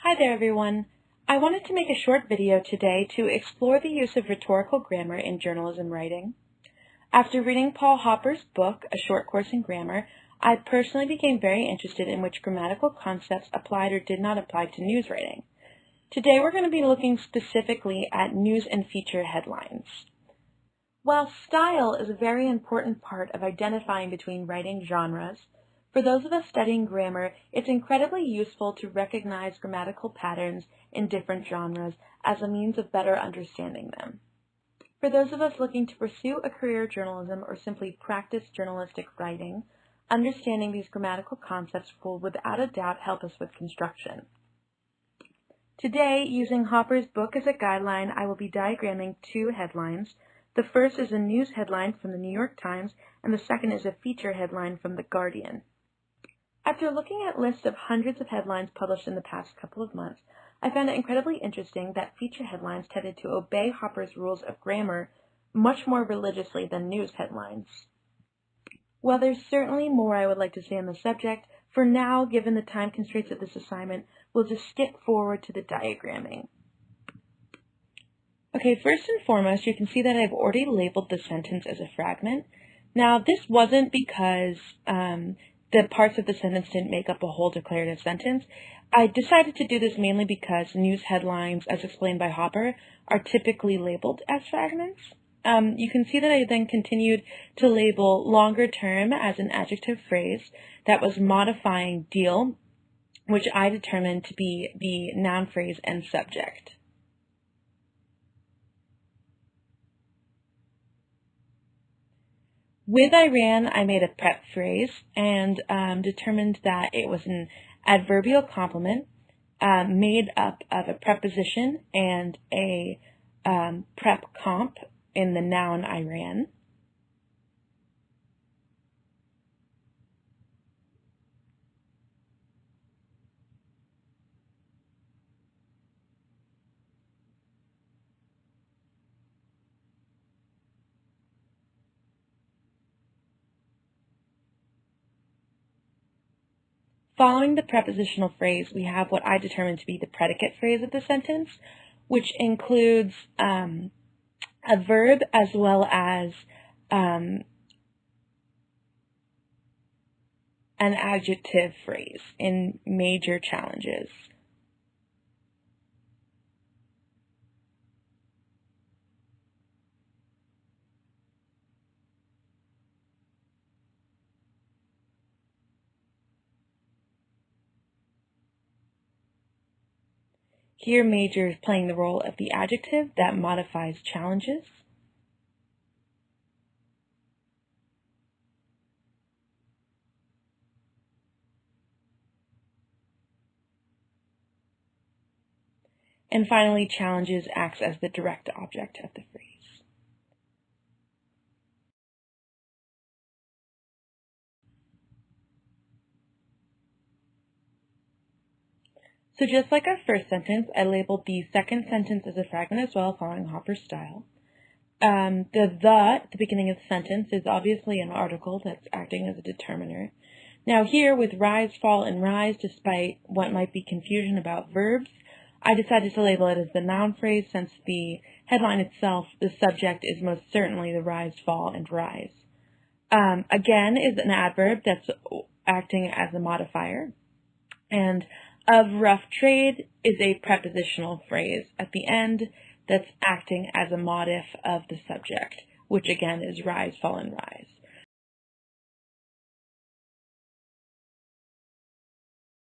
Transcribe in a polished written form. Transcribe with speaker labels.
Speaker 1: Hi there everyone. I wanted to make a short video today to explore the use of rhetorical grammar in journalism writing. After reading Paul Hopper's book, A Short Course in Grammar, I personally became very interested in which grammatical concepts applied or did not apply to news writing. Today we're going to be looking specifically at news and feature headlines. While style is a very important part of identifying between writing genres, for those of us studying grammar, it's incredibly useful to recognize grammatical patterns in different genres as a means of better understanding them. For those of us looking to pursue a career in journalism or simply practice journalistic writing, understanding these grammatical concepts will without a doubt help us with construction. Today, using Hopper's book as a guideline, I will be diagramming two headlines. The first is a news headline from the New York Times, and the second is a feature headline from The Guardian. After looking at lists of hundreds of headlines published in the past couple of months, I found it incredibly interesting that feature headlines tended to obey Hopper's rules of grammar much more religiously than news headlines. While there's certainly more I would like to say on the subject, for now, given the time constraints of this assignment, we'll just skip forward to the diagramming. Okay, first and foremost, you can see that I've already labeled the sentence as a fragment. Now, this wasn't because the parts of the sentence didn't make up a whole declarative sentence. I decided to do this mainly because news headlines, as explained by Hopper, are typically labeled as fragments. You can see that I then continued to label longer term as an adjective phrase that was modifying deal, which I determined to be the noun phrase and subject. With Iran, I made a prep phrase and determined that it was an adverbial complement made up of a preposition and a prep comp in the noun Iran. Following the prepositional phrase, we have what I determined to be the predicate phrase of the sentence, which includes a verb as well as an adjective phrase in major challenges. Here, major is playing the role of the adjective that modifies challenges. And finally, challenges acts as the direct object of the phrase. So just like our first sentence, I labeled the second sentence as a fragment as well, following Hopper's style. The at the beginning of the sentence is obviously an article that's acting as a determiner. Now here, with rise, fall, and rise, despite what might be confusion about verbs, I decided to label it as the noun phrase since the headline itself, the subject, is most certainly the rise, fall, and rise. Again is an adverb that's acting as a modifier. And of rough trade is a prepositional phrase at the end that's acting as a modif of the subject, which again is rise, fall, and rise.